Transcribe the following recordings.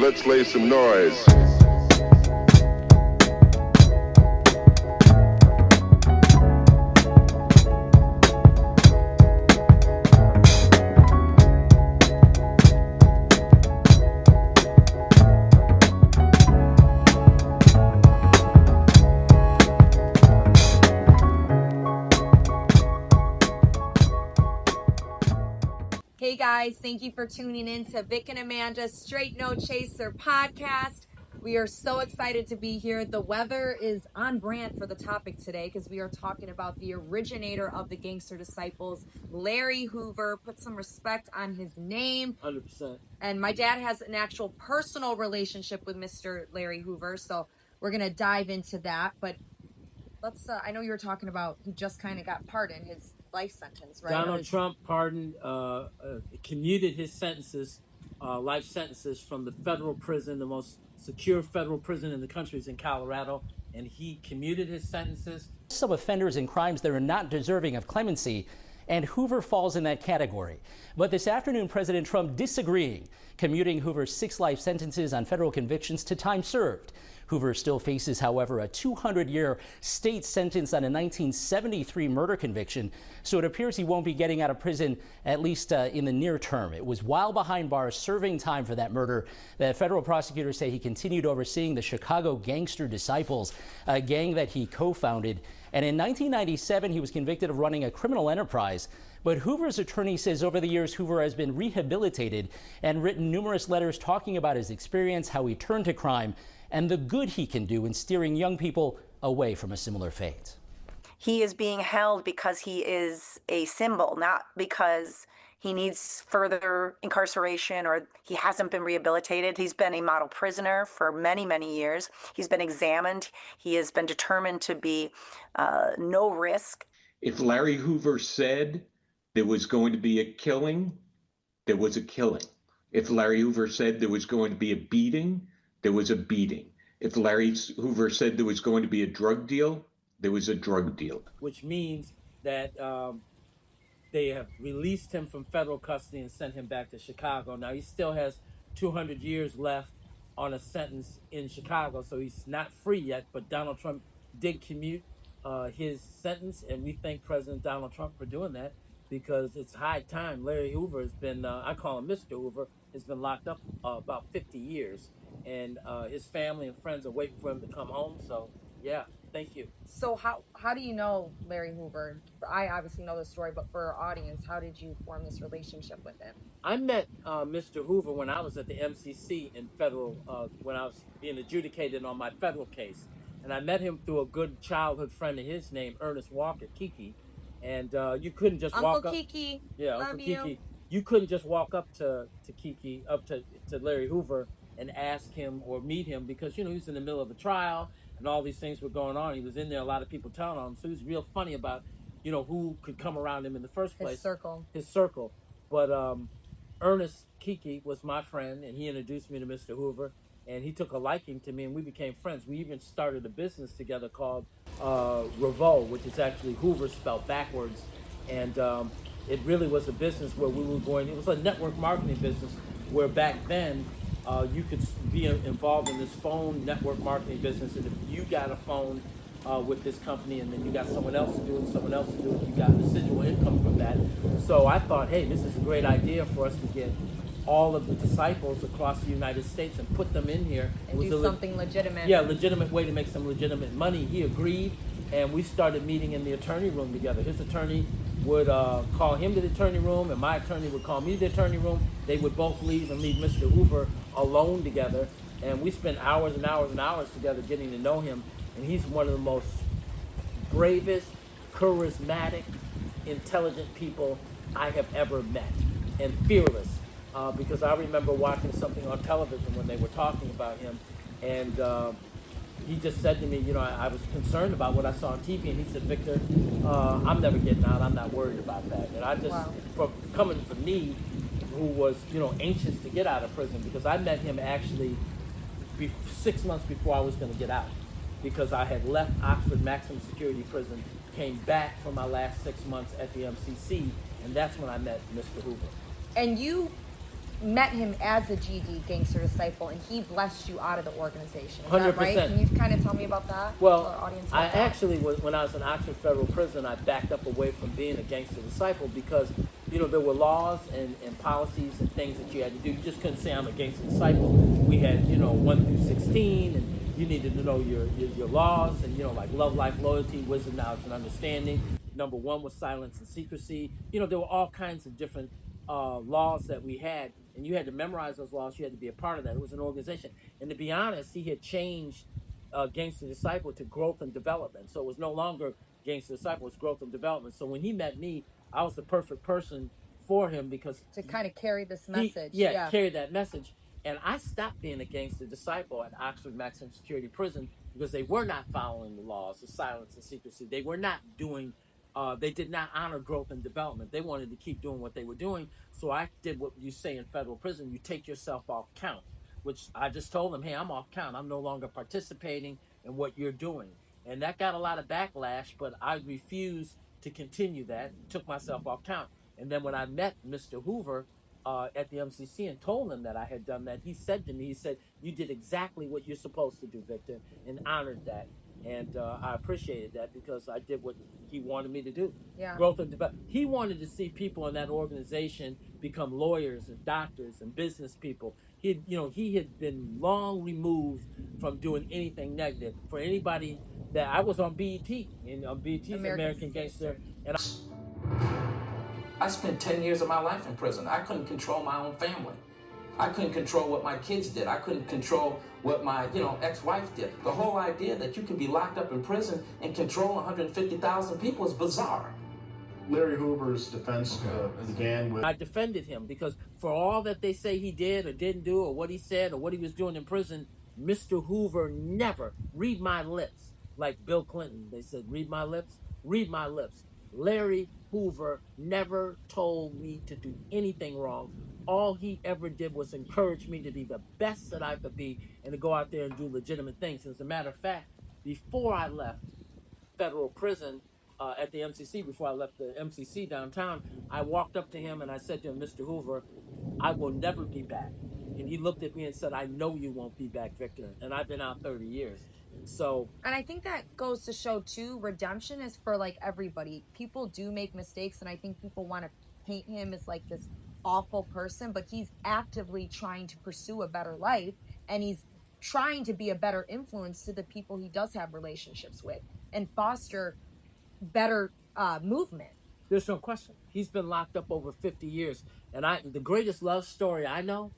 Let's lay some noise. Hey guys, thank you for tuning in to Vic and Amanda Straight No Chaser podcast. We are so excited to be here. The weather is on brand for the topic today because we are talking about the originator of the Gangster Disciples, Larry Hoover. Put some respect on his name. 100%. And my dad has an actual personal relationship with Mr. Larry Hoover, so we're going to dive into that. But let's, I know you were talking about he just kind of got pardoned, his life sentence, right? Donald Trump pardoned, commuted his sentences, life sentences from the federal prison. The most secure federal prison in the country is in Colorado, and he commuted his sentences. Some offenders and crimes that are not deserving of clemency, and Hoover falls in that category. But this afternoon, President Trump disagreeing, commuting Hoover's 6 life sentences on federal convictions to time served. Hoover still faces, however, a 200-year state sentence on a 1973 murder conviction, so it appears he won't be getting out of prison, at least in the near term. It was while behind bars serving time for that murder that federal prosecutors say he continued overseeing the Chicago Gangster Disciples, a gang that he co-founded. And in 1997, he was convicted of running a criminal enterprise. But Hoover's attorney says over the years, Hoover has been rehabilitated and written numerous letters talking about his experience, how he turned to crime, and the good he can do in steering young people away from a similar fate. He is being held because he is a symbol, not because he needs further incarceration or he hasn't been rehabilitated. He's been a model prisoner for many, many years. He's been examined. He has been determined to be no risk. If Larry Hoover said there was going to be a killing, there was a killing. If Larry Hoover said there was going to be a beating, there was a beating. If Larry Hoover said there was going to be a drug deal, there was a drug deal. Which means that they have released him from federal custody and sent him back to Chicago. Now, he still has 200 years left on a sentence in Chicago, so he's not free yet. But Donald Trump did commute his sentence, and we thank President Donald Trump for doing that because it's high time. Larry Hoover has been, I call him Mr. Hoover, has been locked up about 50 years. And his family and friends are waiting for him to come home. So, yeah, thank you. So how do you know Larry Hoover? I obviously know the story, but for our audience, how did you form this relationship with him? I met Mr. Hoover when I was at the MCC in federal, when I was being adjudicated on my federal case. And I met him through a good childhood friend of his named Ernest Walker, Kiki. And you couldn't just walk up. Uncle Kiki. Yeah, Love Uncle you. Kiki. You couldn't just walk up to Kiki, to Larry Hoover and ask him or meet him because, you know, he was in the middle of a trial and all these things were going on. He was in there, a lot of people telling on him. So he was real funny about, you know, who could come around him in the first place. His circle. But Ernest Kiki was my friend, and he introduced me to Mr. Hoover, and he took a liking to me, and we became friends. We even started a business together called Revo, which is actually Hoover spelled backwards. And it really was a business where we were going, it was a network marketing business where back then, you could be involved in this phone network marketing business, and if you got a phone with this company and then you got someone else to do it, someone else to do it, you got residual income from that. So I thought, hey, this is a great idea for us to get all of the disciples across the United States and put them in here. And do something legitimate. Yeah, legitimate way to make some legitimate money. He agreed, and we started meeting in the attorney room together. His attorney would call him to the attorney room, and my attorney would call me to the attorney room. They would both leave and leave Mr. Hoover alone together, and we spent hours and hours and hours together getting to know him. And he's one of the most bravest, charismatic, intelligent people I have ever met, and fearless. Because I remember watching something on television when they were talking about him, and he just said to me, you know, I was concerned about what I saw on TV, and he said, Victor, I'm never getting out. I'm not worried about that. And I just, coming from me, who was, you know, anxious to get out of prison, because I met him actually 6 months before I was going to get out, because I had left Oxford Maximum Security Prison, came back for my last 6 months at the MCC, and that's when I met Mr. Hoover. And you met him as a GD, Gangster Disciple, and he blessed you out of the organization. Is 100%. that right? Can you kind of tell me about that? Well, Tell our audience I about that? actually, when I was in Oxford Federal Prison, I backed up away from being a gangster disciple because, there were laws and policies and things that you had to do. You just couldn't say I'm a gangster disciple. We had, 1 through 16, and you needed to know your laws and, like love, life, loyalty, wisdom, knowledge, and understanding. Number 1 was silence and secrecy. There were all kinds of different laws that we had, and you had to memorize those laws. You had to be a part of that. It was an organization. And to be honest, he had changed Gangster Disciple to growth and development. So it was no longer Gangster Disciple, it was growth and development. So when he met me, I was the perfect person for him because to kind of carry this he message. carried that message. And I stopped being a Gangster Disciple at Oxford Maximum Security Prison because they were not following the laws of silence and secrecy. They were not doing they did not honor growth and development. They wanted to keep doing what they were doing. So I did what you say in federal prison. You take yourself off count, which I just told them, hey, I'm off count. I'm no longer participating in what you're doing. And that got a lot of backlash, but I refused to continue that, took myself off count. And then when I met Mr. Hoover at the MCC and told him that I had done that, he said to me, he said, you did exactly what you're supposed to do, Victor, and honored that. And I appreciated that because I did what he wanted me to do. Yeah. Growth and development. He wanted to see people in that organization become lawyers and doctors and business people. He had been long removed from doing anything negative. For anybody that I was on BET, and on BET's American Gangster, and I spent 10 years of my life in prison. I couldn't control my own family. I couldn't control what my kids did. I couldn't control what my, ex-wife did. The whole idea that you can be locked up in prison and control 150,000 people is bizarre. Larry Hoover's defense began with... I defended him because for all that they say he did or didn't do or what he said or what he was doing in prison, Mr. Hoover never, read my lips, like Bill Clinton. They said, read my lips, read my lips. Larry Hoover never told me to do anything wrong. All he ever did was encourage me to be the best that I could be and to go out there and do legitimate things. As a matter of fact, before I left federal prison at the MCC, before I left the MCC downtown, I walked up to him and I said to him, Mr. Hoover, I will never be back. And he looked at me and said, I know you won't be back, Victor. And I've been out 30 years. So, and I think that goes to show too, redemption is for like everybody. People do make mistakes, and I think people want to paint him as like this awful person, but he's actively trying to pursue a better life, and he's trying to be a better influence to the people he does have relationships with and foster better movement. There's no question. He's been locked up over 50 years. And the greatest love story I know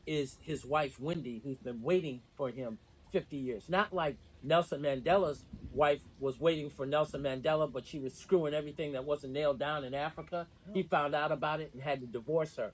is his wife, Wendy, who's been waiting for him 50 years. Not like Nelson Mandela's wife was waiting for Nelson Mandela, but she was screwing everything that wasn't nailed down in Africa. He found out about it and had to divorce her.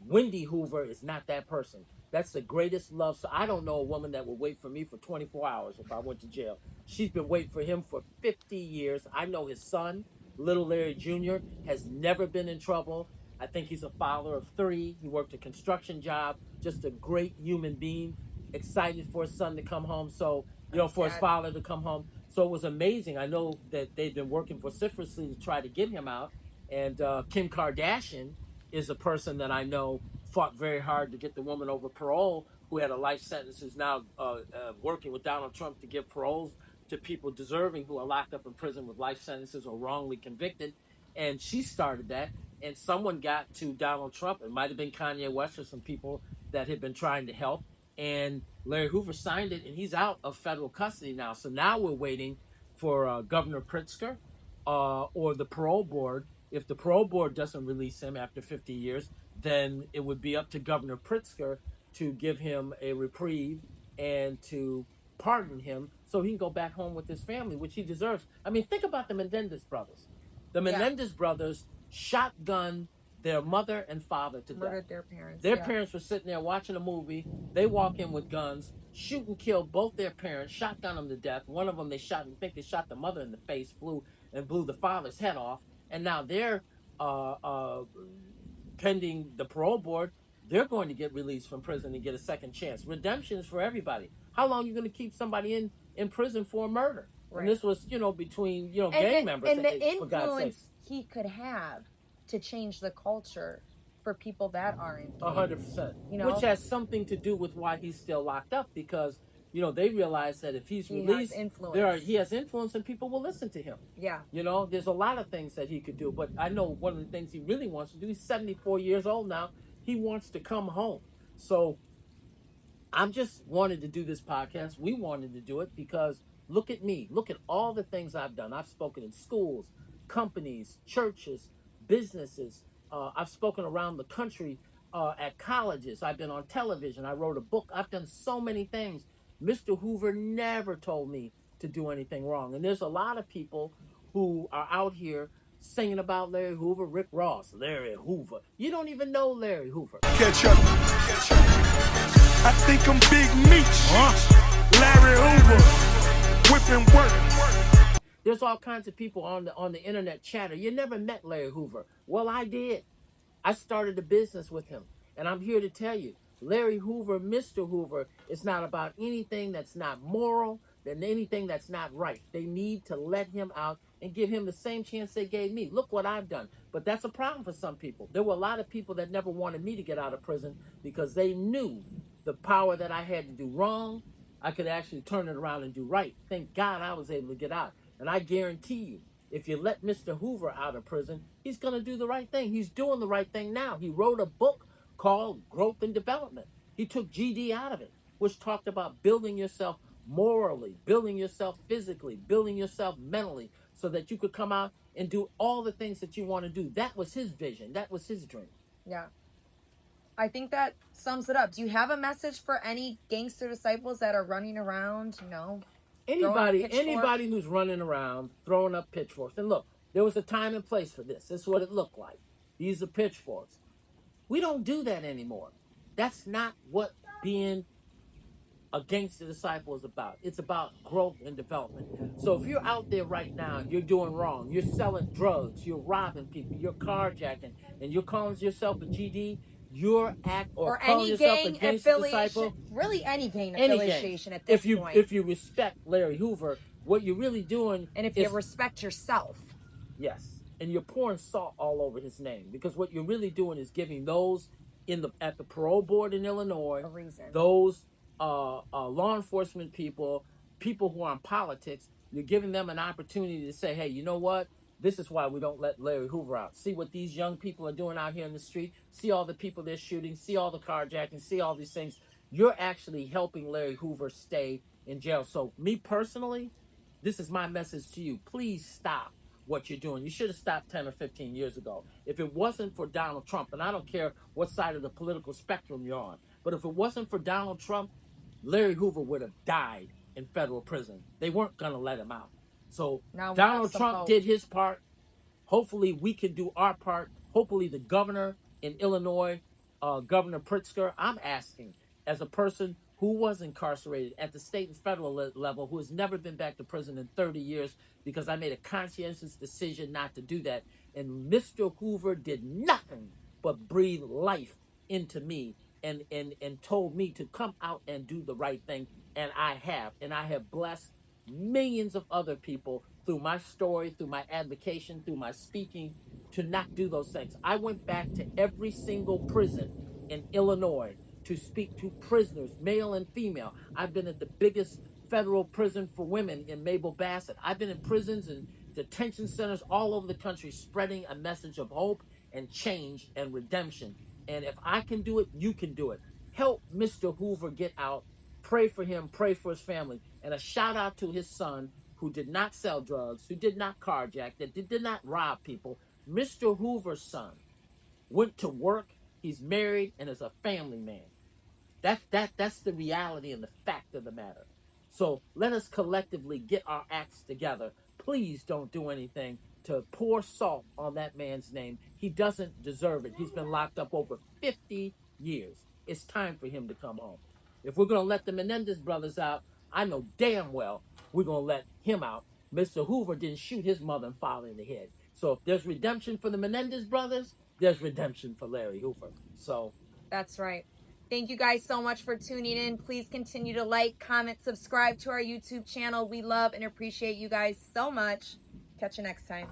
Wendy Hoover is not that person. That's the greatest love. So I don't know a woman that would wait for me for 24 hours if I went to jail. She's been waiting for him for 50 years. I know his son, Little Larry Jr., has never been in trouble. I think he's a father of 3. He worked a construction job, just a great human being, excited for his son to come home. So, for his father to come home. So it was amazing. I know that they've been working vociferously to try to get him out. And Kim Kardashian is a person that I know fought very hard to get the woman over parole who had a life sentence, who's now working with Donald Trump to give paroles to people deserving who are locked up in prison with life sentences or wrongly convicted. And she started that. And someone got to Donald Trump. It might have been Kanye West or some people that had been trying to help. And Larry Hoover signed it, and he's out of federal custody now. So now we're waiting for Governor Pritzker or the parole board. If the parole board doesn't release him after 50 years, then it would be up to Governor Pritzker to give him a reprieve and to pardon him so he can go back home with his family, which he deserves. I mean, think about the Menendez brothers. The Menendez brothers shotgunned their mother and father to Murdered death. their parents. Their parents were sitting there watching a movie. They walk in with guns, shoot and kill both their parents, shotgun them to death. One of them they shot the mother in the face, blew the father's head off. And now they're pending the parole board. They're going to get released from prison and get a second chance. Redemption is for everybody. How long are you going to keep somebody in prison for a murder? Right. And this was, between, gang members. And the influence he could have to change the culture for people that are in. 100%. You know? Which has something to do with why he's still locked up, because they realize that if he's He released, has influence. he has influence and people will listen to him. Yeah. There's a lot of things that he could do, but I know one of the things he really wants to do. He's 74 years old now. He wants to come home. So I'm just wanted to do this podcast. We wanted to do it because look at me. Look at all the things I've done. I've spoken in schools, companies, churches, businesses. I've spoken around the country at colleges. I've been on television. I wrote a book. I've done so many things. Mr. Hoover never told me to do anything wrong. And there's a lot of people who are out here singing about Larry Hoover, Rick Ross, Larry Hoover. You don't even know Larry Hoover. Catch up. I think I'm Big Meech. Larry Hoover. Whipping work. There's all kinds of people on the internet chatter. You never met Larry Hoover. Well, I did. I started a business with him. And I'm here to tell you, Larry Hoover, Mr. Hoover, is not about anything that's not moral, than anything that's not right. They need to let him out and give him the same chance they gave me. Look what I've done. But that's a problem for some people. There were a lot of people that never wanted me to get out of prison because they knew the power that I had to do wrong. I could actually turn it around and do right. Thank God I was able to get out. And I guarantee you, if you let Mr. Hoover out of prison, he's going to do the right thing. He's doing the right thing now. He wrote a book called Growth and Development. He took GD out of it, which talked about building yourself morally, building yourself physically, building yourself mentally, so that you could come out and do all the things that you want to do. That was his vision. That was his dream. Yeah. I think that sums it up. Do you have a message for any gangster disciples that are running around, Anybody who's running around throwing up pitchforks? And look, there was a time and place for this. This is what it looked like. These are pitchforks. We don't do that anymore. That's not what being a gangster disciple is about. It's about growth and development. So if you're out there right now, you're doing wrong. You're selling drugs. You're robbing people. You're carjacking, and you're calling yourself a GD. Or any gang affiliation, really any gang affiliation at this point. If you respect Larry Hoover, what you're really doing, and if you respect yourself, yes, and you're pouring salt all over his name, because what you're really doing is giving those at the parole board in Illinois, a reason. Those law enforcement people who are in politics, you're giving them an opportunity to say, hey, you know what? This is why we don't let Larry Hoover out. See what these young people are doing out here in the street. See all the people they're shooting. See all the carjacking. See all these things. You're actually helping Larry Hoover stay in jail. So me personally, this is my message to you. Please stop what you're doing. You should have stopped 10 or 15 years ago. If it wasn't for Donald Trump, and I don't care what side of the political spectrum you're on, but if it wasn't for Donald Trump, Larry Hoover would have died in federal prison. They weren't going to let him out. So now Donald Trump did his part. Hopefully we can do our part. Hopefully the governor in Illinois, Governor Pritzker, I'm asking, as a person who was incarcerated at the state and federal level, who has never been back to prison in 30 years, because I made a conscientious decision not to do that. And Mr. Hoover did nothing but breathe life into me and told me to come out and do the right thing. And I have. And I have blessed millions of other people through my story, through my advocation, through my speaking, to not do those things. I went back to every single prison in Illinois to speak to prisoners, male and female. I've been at the biggest federal prison for women in Mabel Bassett. I've been in prisons and detention centers all over the country, spreading a message of hope and change and redemption. And if I can do it, you can do it. Help Mr. Hoover get out. Pray for him, pray for his family. And a shout out to his son, who did not sell drugs, who did not carjack, that did not rob people. Mr. Hoover's son went to work. He's married and is a family man. That's the reality and the fact of the matter. So let us collectively get our acts together. Please don't do anything to pour salt on that man's name. He doesn't deserve it. He's been locked up over 50 years. It's time for him to come home. If we're going to let the Menendez brothers out, I know damn well we're going to let him out. Mr. Hoover didn't shoot his mother and father in the head. So if there's redemption for the Menendez brothers, there's redemption for Larry Hoover. So that's right. Thank you guys so much for tuning in. Please continue to like, comment, subscribe to our YouTube channel. We love and appreciate you guys so much. Catch you next time.